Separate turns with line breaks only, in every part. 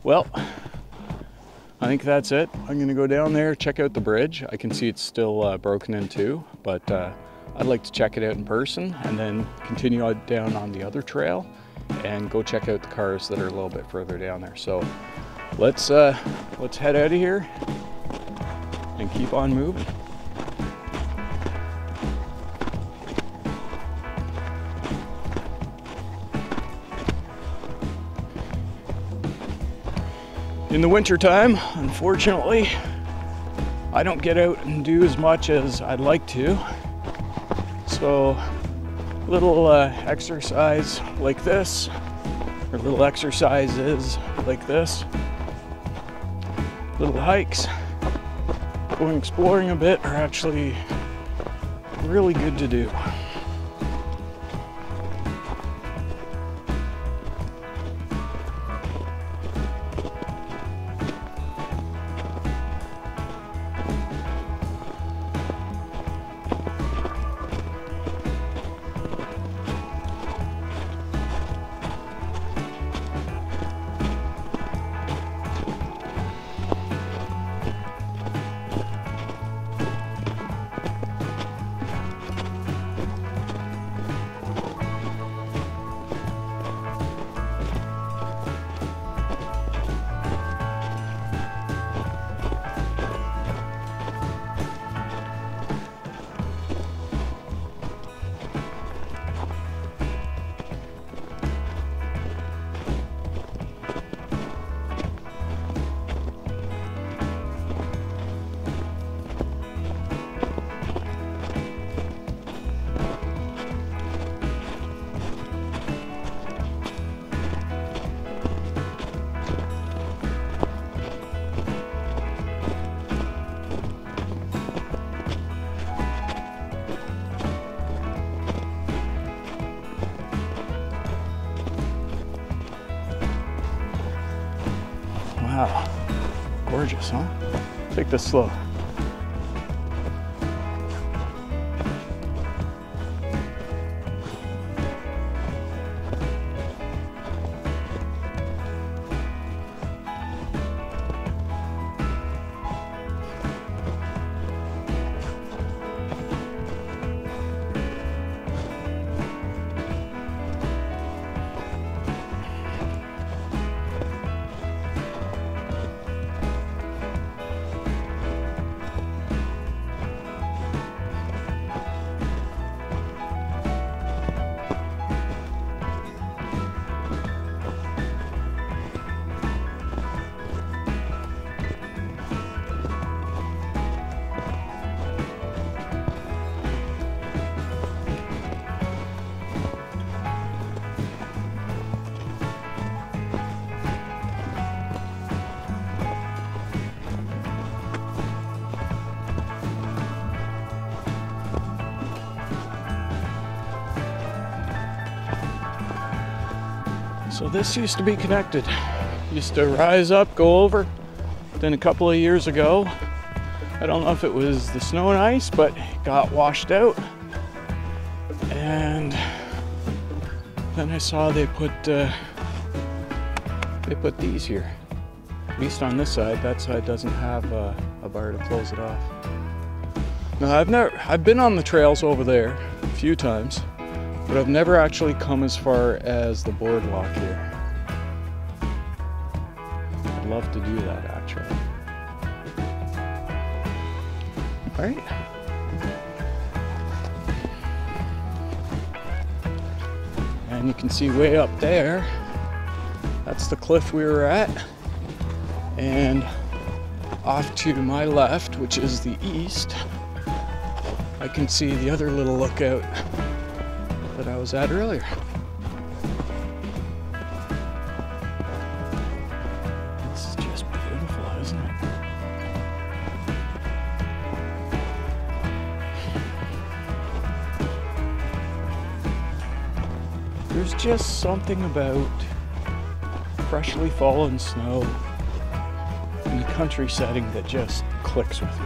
Well, I think that's it. I'm gonna go down there, check out the bridge. I can see it's still broken in two, but I'd like to check it out in person and then continue on down on the other trail and go check out the cars that are a little bit further down there. So let's head out of here and keep on moving. In the winter time, unfortunately, I don't get out and do as much as I'd like to. So little exercise like this, or little exercises like this, little hikes, going exploring a bit are actually really good to do. Wow, gorgeous, huh? Take this slow. So this used to be connected. Used to rise up, go over. Then a couple of years ago, I don't know if it was the snow and ice, but it got washed out. And then I saw they put these here. At least on this side. That side doesn't have a bar to close it off. Now I've been on the trails over there a few times, but I've never actually come as far as the boardwalk here. I'd love to do that actually. All right. And you can see way up there, that's the cliff we were at. And off to my left, which is the east, I can see the other little lookout that I was at earlier. This is just beautiful, isn't it? There's just something about freshly fallen snow in the country setting that just clicks with me.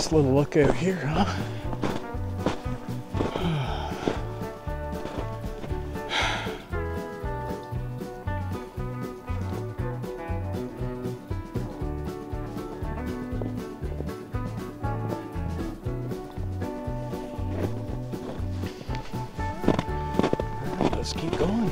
Nice little lookout here, huh? Let's keep going.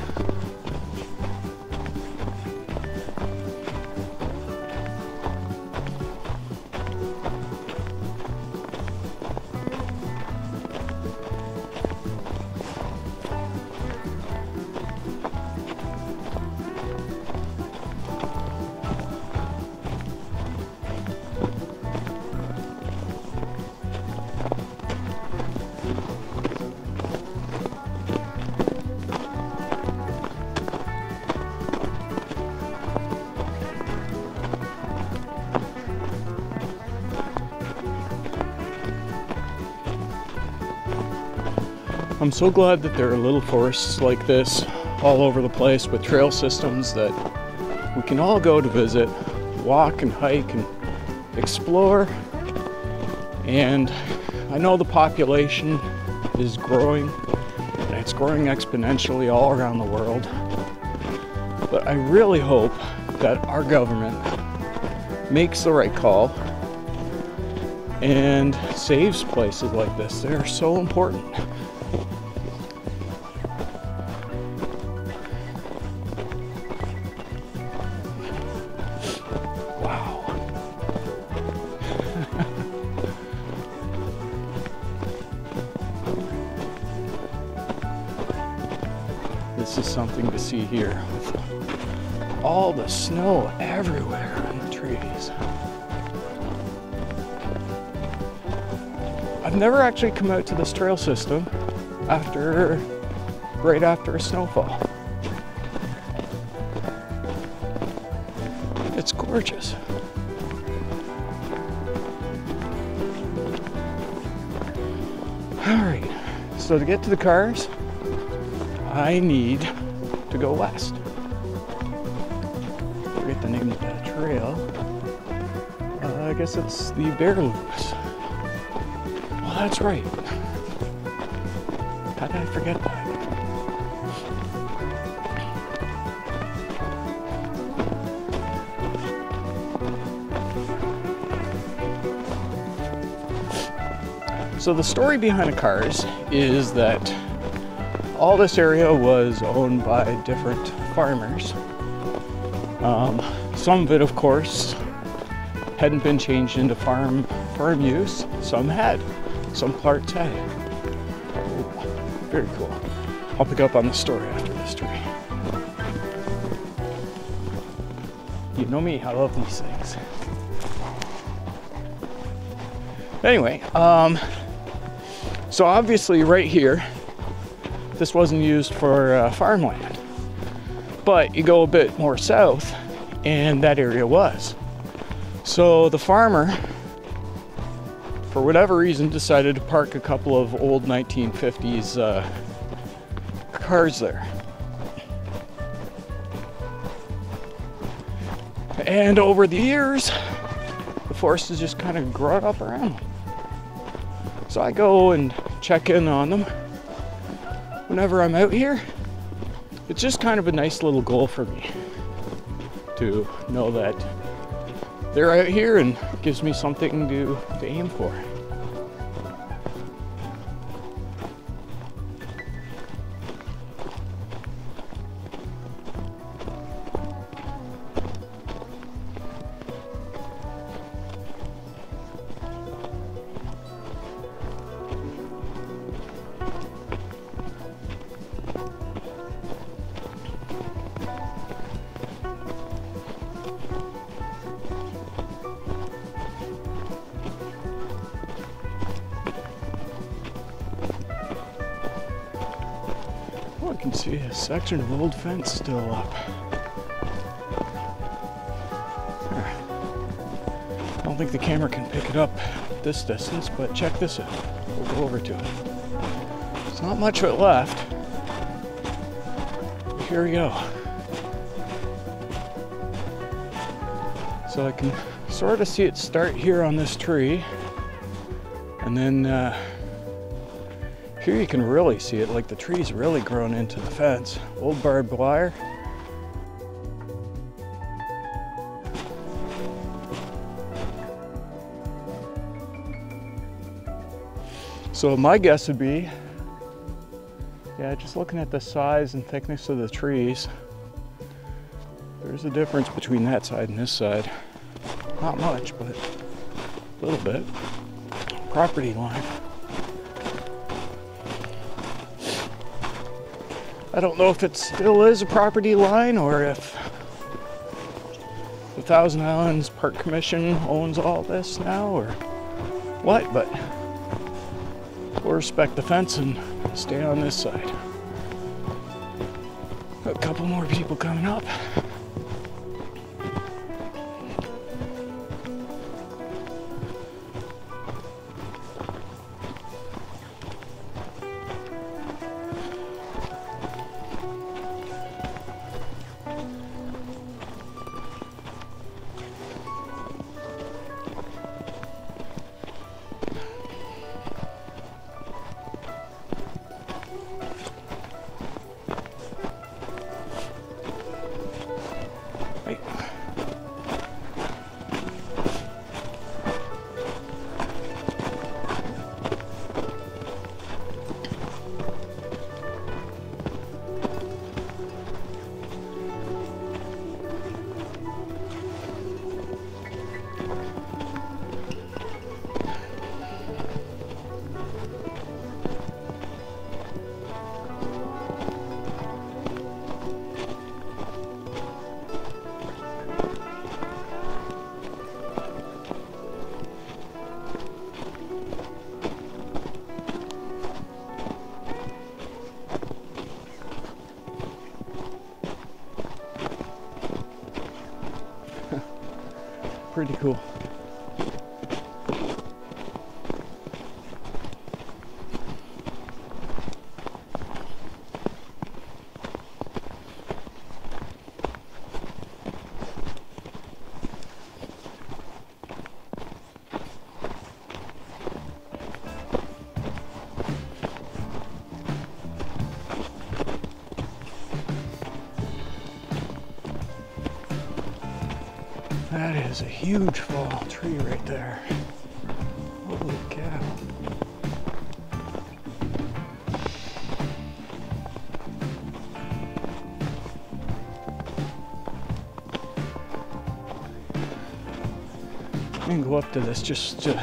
I'm so glad that there are little forests like this all over the place with trail systems that we can all go to visit, walk and hike and explore. And I know the population is growing, and it's growing exponentially all around the world. But I really hope that our government makes the right call and saves places like this. They're so important. This is something to see here with all the snow everywhere on the trees. I've never actually come out to this trail system right after a snowfall. It's gorgeous. All right, so to get to the cars, I need to go west. Forget the name of that trail. I guess it's the Bear Loops. Well, that's right. How did I forget that? So the story behind the cars is that all this area was owned by different farmers. Some of it, of course, hadn't been changed into farm use. Some had. Some parts had. Ooh, very cool. I'll pick up on the story after this tree. You know me, I love these things. Anyway, so obviously right here, this wasn't used for farmland, but you go a bit more south and that area was. So the farmer, for whatever reason, decided to park a couple of old 1950s cars there. And over the years, the forest has just kind of grown up around them. So I go and check in on them whenever I'm out here. It's just kind of a nice little goal for me to know that they're out here and gives me something to aim for. I can see a section of old fence still up. I don't think the camera can pick it up this distance, but check this out. We'll go over to it. There's not much of it left. Here we go. So I can sort of see it start here on this tree And then here you can really see it, like the tree's really grown into the fence. Old barbed wire. So my guess would be, yeah, just looking at the size and thickness of the trees, there's a difference between that side and this side. Not much, but a little bit. Property line. I don't know if it still is a property line or if the Thousand Islands Park Commission owns all this now or what, but we'll respect the fence and stay on this side. Got a couple more people coming up. Pretty cool. That is a huge fall tree right there. Holy cow. I can go up to this just to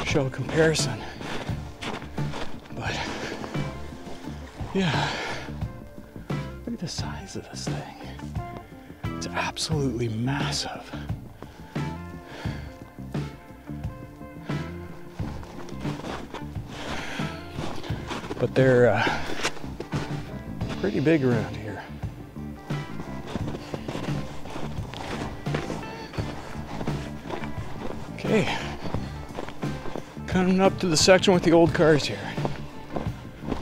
show a comparison. But yeah, look at the size of this thing. It's absolutely massive. But they're pretty big around here. Okay, coming up to the section with the old cars here.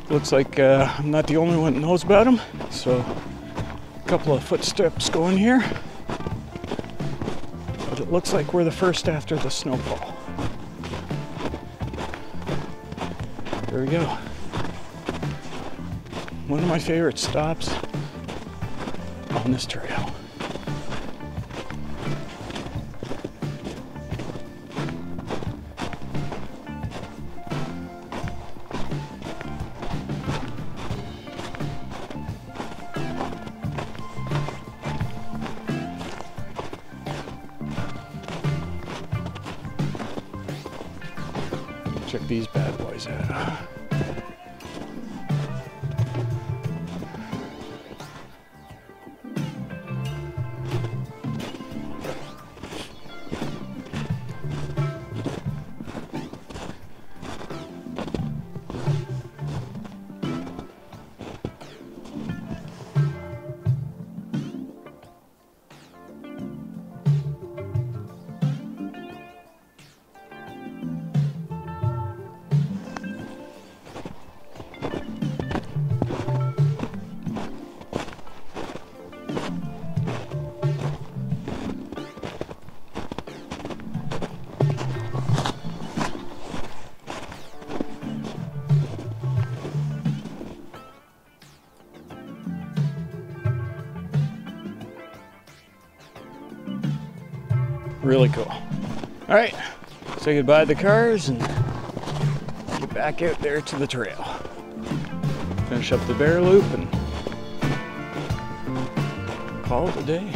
Looks like I'm not the only one that knows about them, so couple of footsteps going here, but it looks like we're the first after the snowfall. There we go. One of my favorite stops on this trail. Check these bad boys out. really cool. All right, say goodbye to the cars and get back out there to the trail. Finish up the bear loop and call it a day.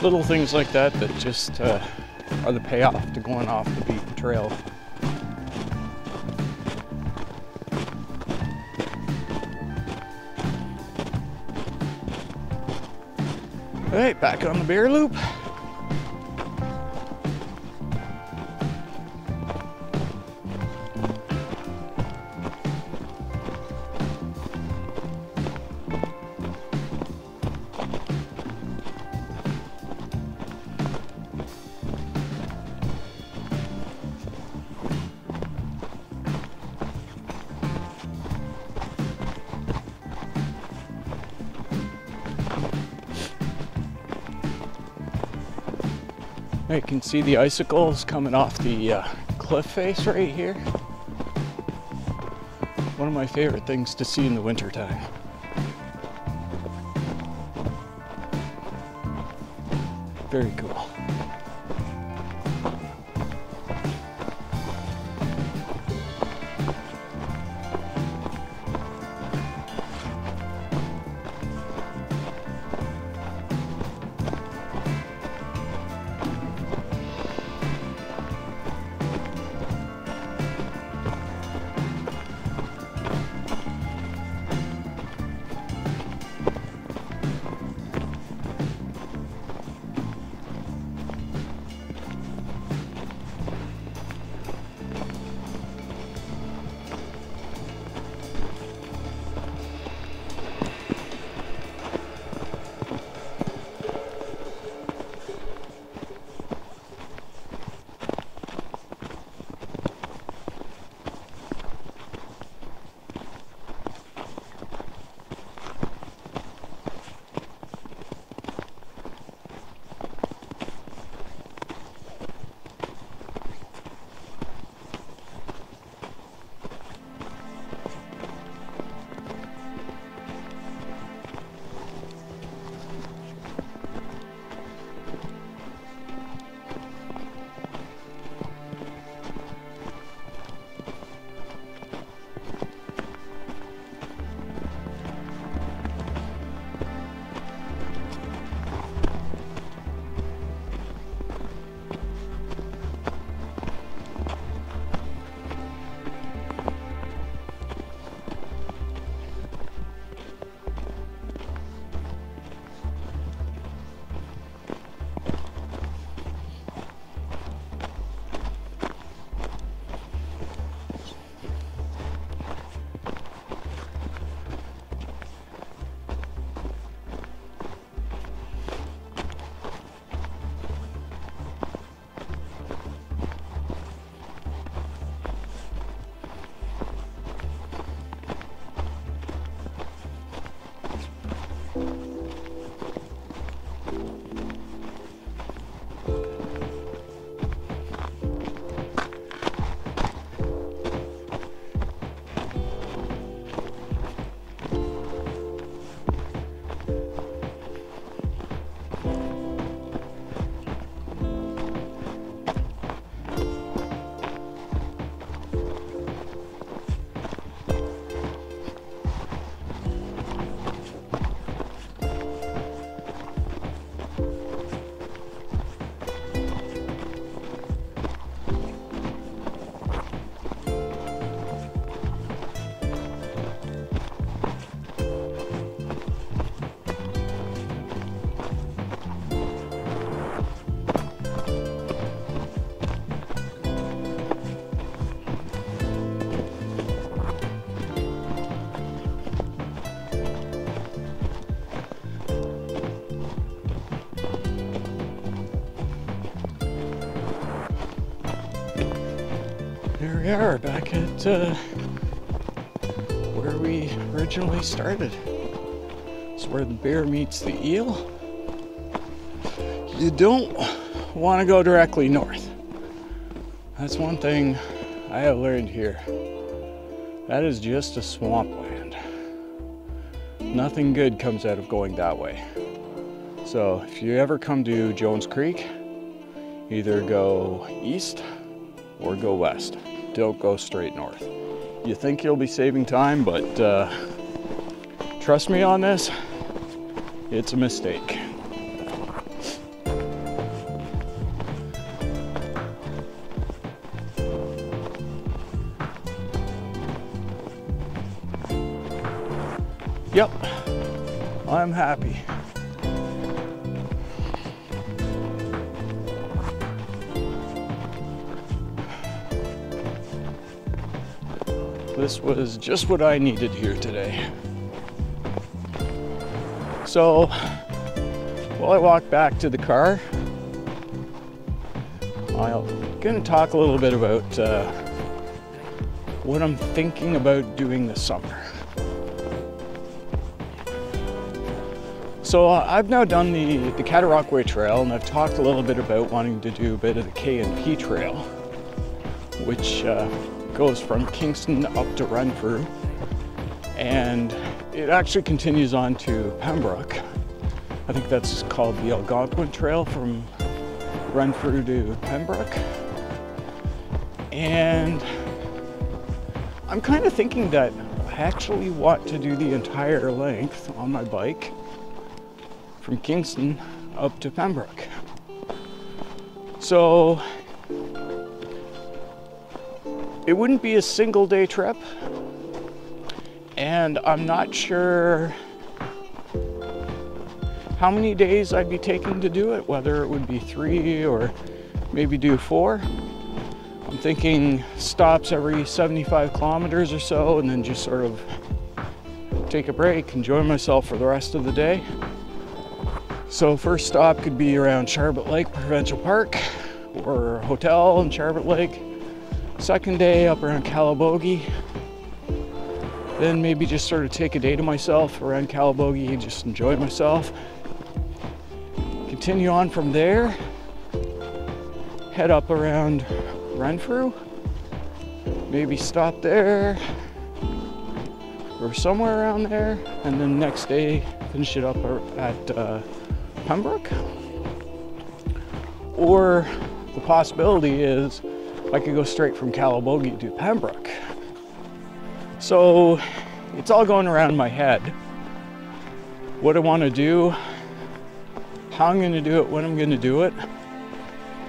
Little things like that that just are the payoff to going off the beaten trail. All right, back on the bear loop. You can see the icicles coming off the cliff face right here. One of my favorite things to see in the wintertime. Very cool. Here we are back at where we originally started. It's where the bear meets the eel. you don't want to go directly north. That's one thing I have learned here. That is just a swampland. Nothing good comes out of going that way. So if you ever come to Jones Creek, either go east or go west. Don't go straight north. You think you'll be saving time, but trust me on this, it's a mistake. Yep, I'm happy. This was just what I needed here today. So, while I walk back to the car, I'm gonna talk a little bit about what I'm thinking about doing this summer. So I've now done the Cataraqui Trail, and I've talked a little bit about wanting to do a bit of the K&P Trail, which goes from Kingston up to Renfrew, and it actually continues on to Pembroke. I think that's called the Algonquin Trail from Renfrew to Pembroke. And I'm kind of thinking that I actually want to do the entire length on my bike from Kingston up to Pembroke. So it wouldn't be a single day trip, and I'm not sure how many days I'd be taking to do it, whether it would be 3 or maybe do 4. I'm thinking stops every 75 kilometers or so, and then just sort of take a break, enjoy myself for the rest of the day. So first stop could be around Charlotte Lake Provincial Park or a hotel in Charlotte Lake. Second day up around Calabogie. Then maybe just sort of take a day to myself around Calabogie, just enjoy myself. Continue on from there, head up around Renfrew, maybe stop there or somewhere around there, and then next day finish it up at Pembroke. Or the possibility is I could go straight from Calabogie to Pembroke. So it's all going around my head. What I want to do, how I'm going to do it, when I'm going to do it.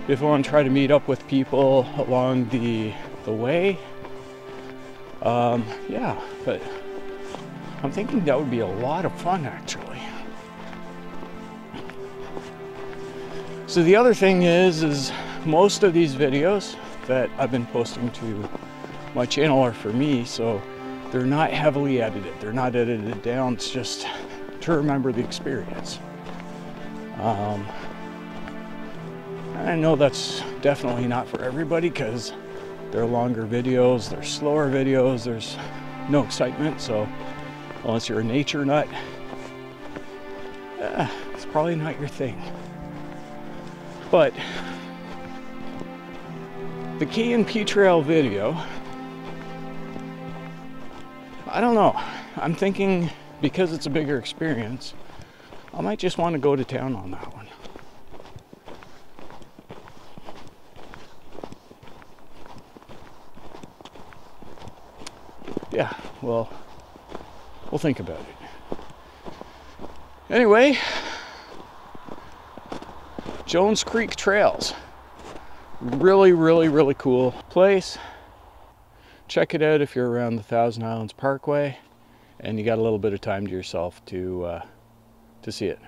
If I want to try to meet up with people along the way. Yeah, but I'm thinking that would be a lot of fun actually. So the other thing is most of these videos that I've been posting to my channel are for me, so they're not heavily edited. They're not edited down. It's just to remember the experience. I know that's definitely not for everybody because they're longer videos, they're slower videos, there's no excitement. So unless you're a nature nut, it's probably not your thing. But the K&P Trail video, I don't know. I'm thinking because it's a bigger experience, I might just want to go to town on that one. Yeah, well, we'll think about it. Anyway, Jones Creek Trails. Really, really, really cool place. Check it out if you're around the Thousand Islands Parkway and you got a little bit of time to yourself to see it.